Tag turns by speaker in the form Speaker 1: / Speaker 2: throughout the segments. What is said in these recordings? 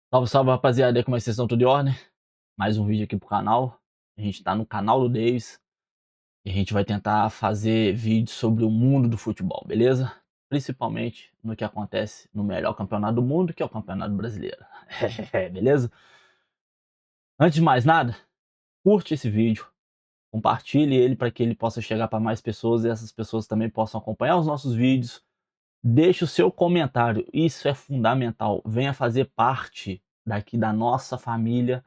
Speaker 1: Salve, salve, rapaziada, como é que vocês estão? Tudo em ordem? Mais um vídeo aqui pro canal. A gente tá no canal do Davis e a gente vai tentar fazer vídeos sobre o mundo do futebol, beleza? Principalmente no que acontece no melhor campeonato do mundo, que é o Campeonato Brasileiro. Beleza? Antes de mais nada, curte esse vídeo, compartilhe ele para que ele possa chegar para mais pessoas e essas pessoas também possam acompanhar os nossos vídeos. Deixe o seu comentário, isso é fundamental. Venha fazer parte daqui da nossa família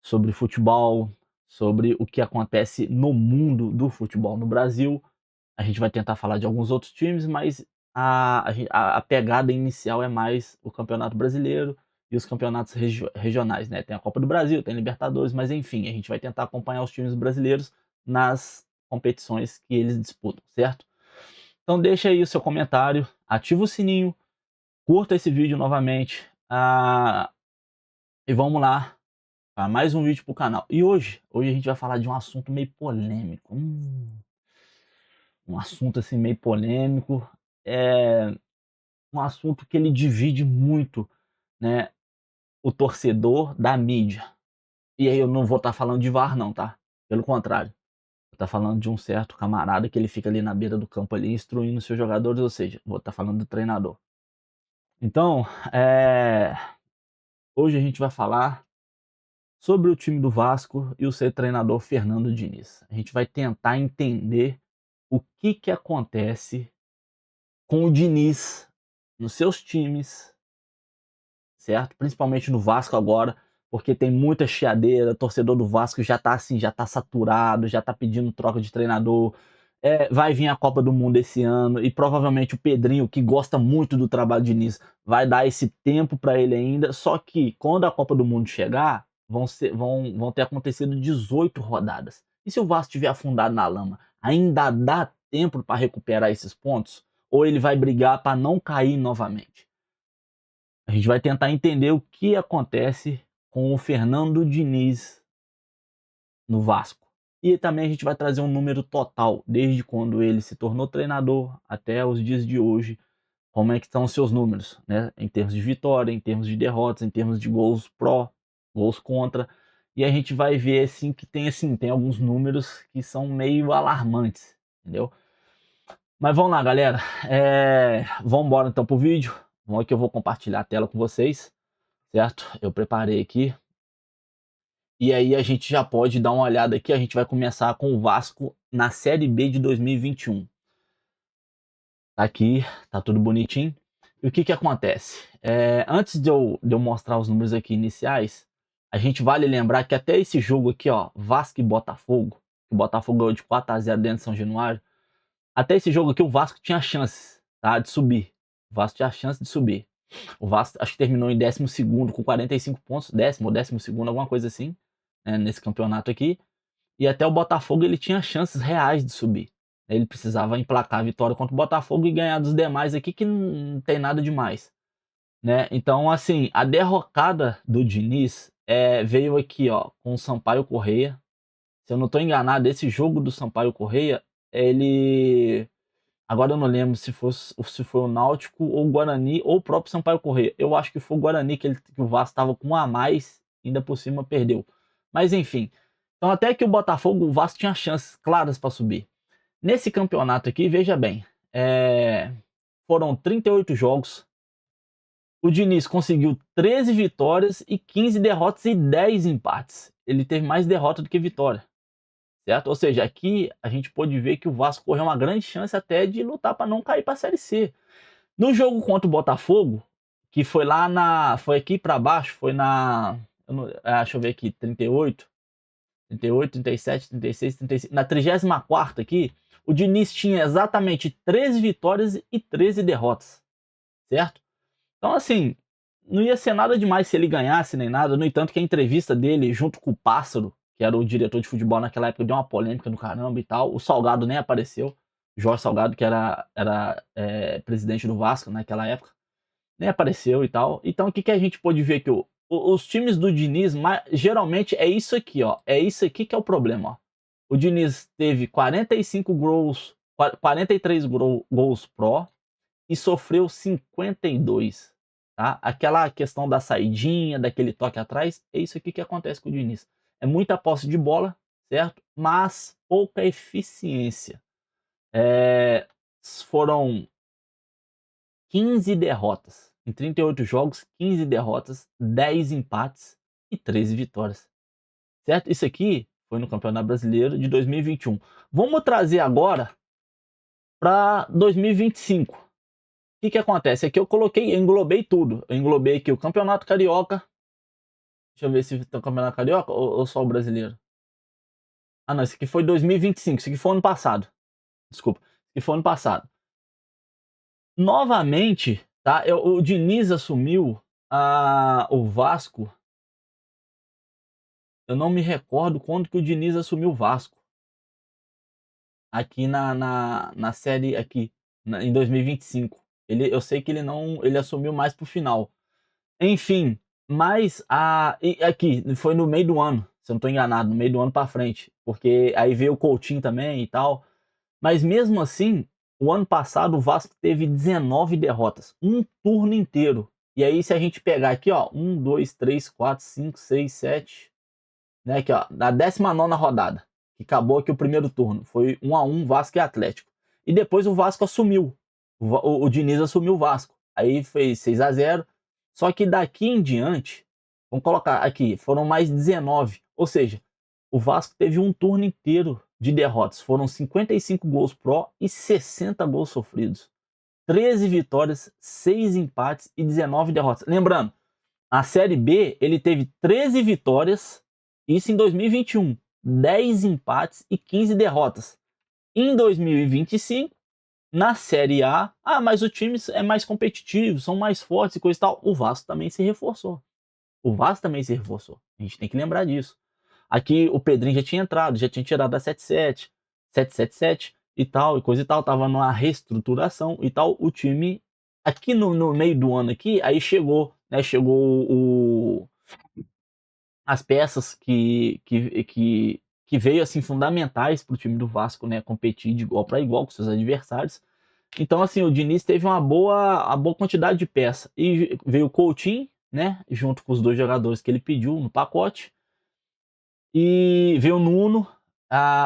Speaker 1: sobre futebol, sobre o que acontece no mundo do futebol no Brasil. A gente vai tentar falar de alguns outros times, mas a pegada inicial é mais o Campeonato Brasileiro e os campeonatos regionais, né? Tem a Copa do Brasil, tem a Libertadores, mas enfim, a gente vai tentar acompanhar os times brasileiros nas competições que eles disputam, certo? Então deixa aí o seu comentário, ativa o sininho, curta esse vídeo novamente e vamos lá para mais um vídeo pro canal. E hoje a gente vai falar de um assunto meio polêmico. Um assunto assim meio polêmico. É um assunto que ele divide muito, né, o torcedor da mídia. E aí eu não vou estar falando de VAR não, tá? Pelo contrário. Vou estar falando de um certo camarada que ele fica ali na beira do campo ali instruindo seus jogadores, ou seja, vou estar falando do treinador. Então, hoje a gente vai falar sobre o time do Vasco e o seu treinador Fernando Diniz. A gente vai tentar entender o que acontece com o Diniz nos seus times, certo? Principalmente no Vasco agora, porque tem muita chiadeira, torcedor do Vasco já tá assim, já tá saturado, já tá pedindo troca de treinador. Vai vir a Copa do Mundo esse ano e provavelmente o Pedrinho, que gosta muito do trabalho de Diniz, vai dar esse tempo para ele ainda. Só que quando a Copa do Mundo chegar, vão ter acontecido 18 rodadas. E se o Vasco estiver afundado na lama, ainda dá tempo para recuperar esses pontos? Ou ele vai brigar para não cair novamente? A gente vai tentar entender o que acontece com o Fernando Diniz no Vasco. E também a gente vai trazer um número total, desde quando ele se tornou treinador até os dias de hoje, como é que estão os seus números, né? Em termos de vitória, em termos de derrotas, em termos de gols pró, gols contra. E a gente vai ver assim que tem alguns números que são meio alarmantes, entendeu? Mas vamos lá, galera. Vamos embora então pro vídeo. Vamos aqui, eu vou compartilhar a tela com vocês, certo? Eu preparei aqui. E aí a gente já pode dar uma olhada aqui, a gente vai começar com o Vasco na Série B de 2021. Tá aqui, tá tudo bonitinho. E o que acontece? Antes de eu mostrar os números aqui iniciais, a gente vale lembrar que até esse jogo aqui, ó, Vasco e Botafogo, o Botafogo ganhou de 4-0 dentro de São Januário, até esse jogo aqui o Vasco tinha chances, tá, de subir. O Vasco tinha chance de subir. O Vasco acho que terminou em 12º com 45 pontos, décimo ou 12º, alguma coisa assim, né, nesse campeonato aqui. E até o Botafogo ele tinha chances reais de subir. Ele precisava emplacar a vitória contra o Botafogo e ganhar dos demais aqui, que não tem nada demais, né? Então, assim, a derrocada do Diniz veio aqui, ó, com o Sampaio Corrêa. Se eu não estou enganado, esse jogo do Sampaio Corrêa, ele... Agora eu não lembro se foi o Náutico ou o Guarani ou o próprio Sampaio Corrêa. Eu acho que foi o Guarani que o Vasco estava com um a mais, ainda por cima perdeu. Mas enfim, então até que o Botafogo, o Vasco tinha chances claras para subir. Nesse campeonato aqui, veja bem, foram 38 jogos. O Diniz conseguiu 13 vitórias e 15 derrotas e 10 empates. Ele teve mais derrota do que vitória, certo? Ou seja, aqui a gente pôde ver que o Vasco correu uma grande chance até de lutar para não cair para a Série C. No jogo contra o Botafogo, que foi foi aqui para baixo, foi deixa eu ver aqui, 38, 37, 36, 35, na 34ª aqui, o Diniz tinha exatamente 13 vitórias e 13 derrotas, certo? Então, assim, não ia ser nada demais se ele ganhasse nem nada. No entanto, que a entrevista dele, junto com o Pássaro, que era o diretor de futebol naquela época, deu uma polêmica do caramba e tal. O Salgado nem apareceu. Jorge Salgado, que era presidente do Vasco naquela época, nem apareceu e tal. Então, o que a gente pôde ver aqui? Os times do Diniz, geralmente é isso aqui, ó. É isso aqui que é o problema, ó. O Diniz teve 45 gols, 43 gols pró e sofreu 52. tá? Aquela questão da saidinha, daquele toque atrás, é isso aqui que acontece com o Diniz. É muita posse de bola, certo? Mas pouca eficiência. Foram 15 derrotas. Em 38 jogos, 15 derrotas, 10 empates e 13 vitórias. Certo? Isso aqui foi no Campeonato Brasileiro de 2021. Vamos trazer agora para 2025. O que acontece? Aqui eu englobei tudo. Eu englobei aqui o Campeonato Carioca. Deixa eu ver se tem o Campeonato Carioca ou só o Brasileiro. Ah, não, esse aqui foi 2025. Esse aqui foi ano passado. Desculpa. Esse aqui foi ano passado. Novamente, tá? O Diniz assumiu o Vasco. Eu não me recordo quando que o Diniz assumiu o Vasco. Aqui na série aqui, em 2025. Eu sei que ele assumiu mais pro final. Enfim, mas aqui foi no meio do ano, se eu não tô enganado, no meio do ano pra frente, porque aí veio o Coutinho também e tal. Mas mesmo assim, o ano passado o Vasco teve 19 derrotas, um turno inteiro. E aí se a gente pegar aqui, ó, 1, 2, 3, 4, 5, 6, 7, né, aqui ó, da 19ª rodada, que acabou aqui o primeiro turno, foi 1-1 Vasco e Atlético. E depois o Vasco assumiu, o Diniz assumiu o Vasco, aí fez 6-0, só que daqui em diante, vamos colocar aqui, foram mais 19, ou seja, o Vasco teve um turno inteiro de derrotas, foram 55 gols pró e 60 gols sofridos, 13 vitórias, 6 empates e 19 derrotas. Lembrando, a Série B ele teve 13 vitórias, isso em 2021, 10 empates e 15 derrotas. Em 2025, na Série A, mas o time é mais competitivo, são mais fortes e coisa e tal. O Vasco também se reforçou. A gente tem que lembrar disso. Aqui o Pedrinho já tinha entrado, já tinha tirado a 777 e tal, e coisa e tal. Tava numa reestruturação e tal. O time, aqui no meio do ano aqui, aí chegou, né? Chegou as peças que veio assim fundamentais para o time do Vasco, né, competir de igual para igual com seus adversários. Então assim, o Diniz teve uma boa quantidade de peças e veio o Coutinho, né, junto com os 2 jogadores que ele pediu no pacote, e veio o Nuno,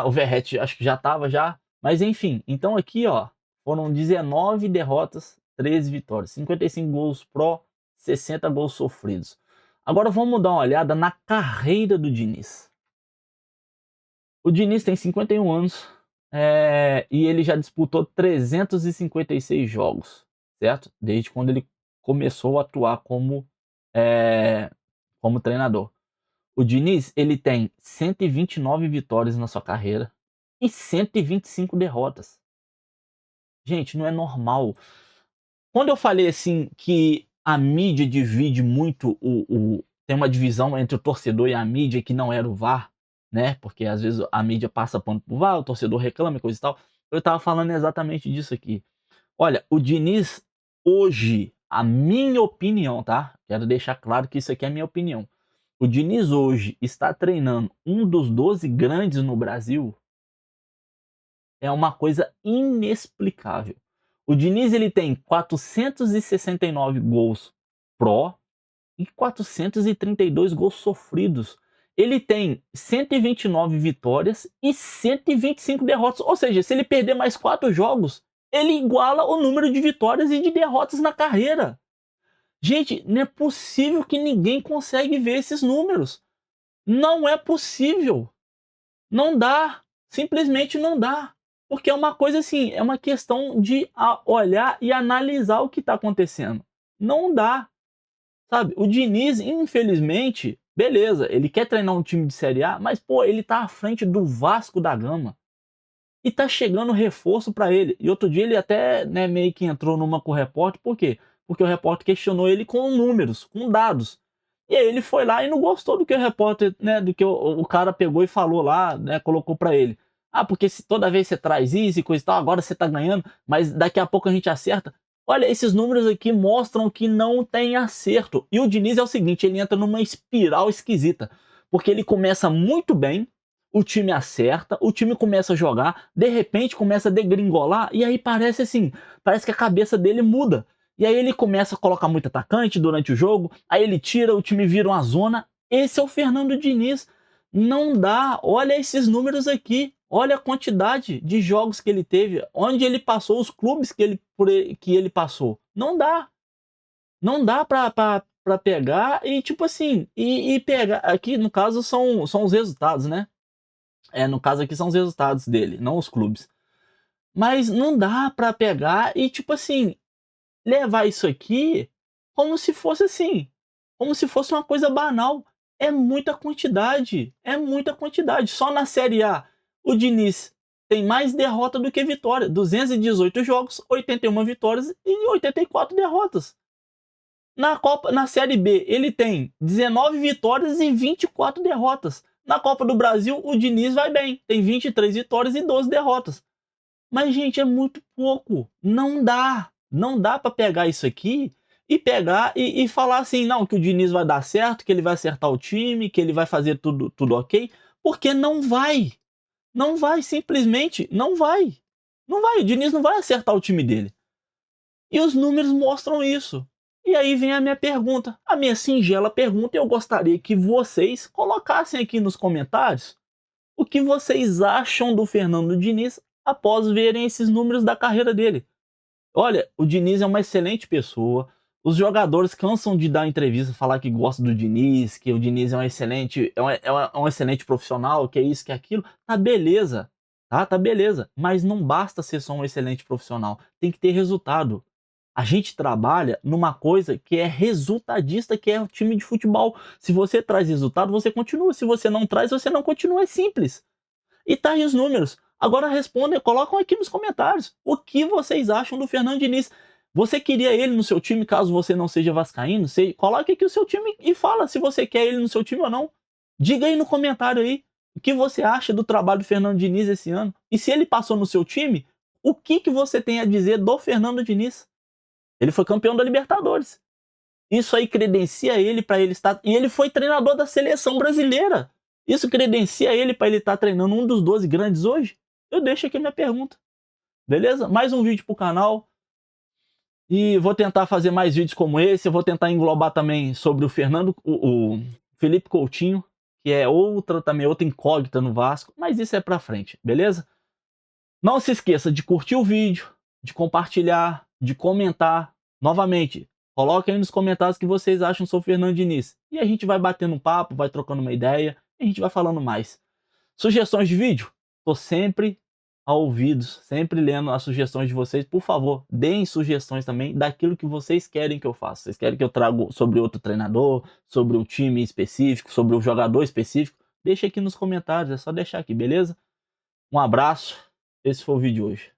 Speaker 1: o Verratti acho que já estava já, mas enfim. Então aqui ó, foram 19 derrotas, 13 vitórias, 55 gols pró, 60 gols sofridos. Agora vamos dar uma olhada na carreira do Diniz. O Diniz tem 51 anos e ele já disputou 356 jogos, certo? Desde quando ele começou a atuar como treinador. O Diniz ele tem 129 vitórias na sua carreira e 125 derrotas. Gente, não é normal. Quando eu falei assim que a mídia divide muito tem uma divisão entre o torcedor e a mídia que não era o VAR, né? Porque às vezes a mídia passa pano pro VAR, o torcedor reclama e coisa e tal. Eu tava falando exatamente disso aqui. Olha, o Diniz hoje, a minha opinião, tá? Quero deixar claro que isso aqui é a minha opinião. O Diniz hoje está treinando um dos 12 grandes no Brasil. É uma coisa inexplicável. O Diniz ele tem 469 gols pró e 432 gols sofridos. Ele tem 129 vitórias e 125 derrotas. Ou seja, se ele perder mais 4 jogos, ele iguala o número de vitórias e de derrotas na carreira. Gente, não é possível que ninguém consegue ver esses números. Não é possível. Não dá. Simplesmente não dá. Porque é uma coisa assim, é uma questão de olhar e analisar o que está acontecendo. Não dá. Sabe? O Diniz, infelizmente, beleza, ele quer treinar um time de Série A, mas pô, ele tá à frente do Vasco da Gama. E tá chegando reforço para ele. E outro dia ele até, né, meio que entrou numa com o repórter, por quê? Porque o repórter questionou ele com números, com dados. E aí ele foi lá e não gostou do que o repórter, né, do que o cara pegou e falou lá, né, colocou para ele. Porque se toda vez você traz isso e coisa e tal, agora você tá ganhando, mas daqui a pouco a gente acerta. Olha, esses números aqui mostram que não tem acerto. E o Diniz é o seguinte, ele entra numa espiral esquisita. Porque ele começa muito bem, o time acerta, o time começa a jogar, de repente começa a degringolar, e aí parece assim, parece que a cabeça dele muda. e aí ele começa a colocar muito atacante durante o jogo, aí ele tira, o time vira uma zona. Esse é o Fernando Diniz. Não dá, olha esses números aqui, olha a quantidade de jogos que ele teve, onde ele passou, os clubes que ele passou. Não dá. Não dá pra pegar e, tipo assim, e pegar. Aqui, no caso, são os resultados, né? No caso aqui são os resultados dele, não os clubes. Mas não dá pra pegar e, tipo assim, levar isso aqui como se fosse assim, como se fosse uma coisa banal. É muita quantidade, é muita quantidade. Só na Série A, o Diniz tem mais derrota do que vitória. 218 jogos, 81 vitórias e 84 derrotas. Na Série B, ele tem 19 vitórias e 24 derrotas. Na Copa do Brasil, o Diniz vai bem, tem 23 vitórias e 12 derrotas. Mas, gente, é muito pouco. Não dá. Não dá para pegar isso aqui e pegar e falar assim, não, que o Diniz vai dar certo, que ele vai acertar o time, que ele vai fazer tudo ok, porque não vai. Não vai, simplesmente não vai. Não vai, o Diniz não vai acertar o time dele. E os números mostram isso. E aí vem a minha pergunta, a minha singela pergunta, e eu gostaria que vocês colocassem aqui nos comentários o que vocês acham do Fernando Diniz após verem esses números da carreira dele. Olha, o Diniz é uma excelente pessoa. Os jogadores cansam de dar entrevista, falar que gostam do Diniz, que o Diniz é um excelente, um excelente profissional, que é isso, que é aquilo. Tá beleza, tá beleza. Mas não basta ser só um excelente profissional. Tem que ter resultado. A gente trabalha numa coisa que é resultadista, que é o time de futebol. Se você traz resultado, você continua. Se você não traz, você não continua. É simples. E tá aí os números. Agora respondem, colocam aqui nos comentários o que vocês acham do Fernando Diniz. Você queria ele no seu time caso você não seja vascaíno? Coloque aqui o seu time e fala se você quer ele no seu time ou não. Diga aí no comentário aí o que você acha do trabalho do Fernando Diniz esse ano. E se ele passou no seu time, o que você tem a dizer do Fernando Diniz? Ele foi campeão da Libertadores. Isso aí credencia ele para ele estar... E ele foi treinador da seleção brasileira. Isso credencia ele para ele estar treinando um dos 12 grandes hoje? Eu deixo aqui a minha pergunta. Beleza? Mais um vídeo pro canal. E vou tentar fazer mais vídeos como esse. Eu vou tentar englobar também sobre o o Felipe Coutinho, que é outra incógnita no Vasco. Mas isso é pra frente, beleza? Não se esqueça de curtir o vídeo, de compartilhar, de comentar. Novamente, coloque aí nos comentários o que vocês acham sobre o Fernando Diniz. E a gente vai batendo um papo, vai trocando uma ideia, e a gente vai falando mais. Sugestões de vídeo? Estou sempre a ouvidos, sempre lendo as sugestões de vocês. Por favor, deem sugestões também daquilo que vocês querem que eu faça. Vocês querem que eu traga sobre outro treinador, sobre um time específico, sobre um jogador específico? Deixa aqui nos comentários, é só deixar aqui, beleza? Um abraço, esse foi o vídeo de hoje.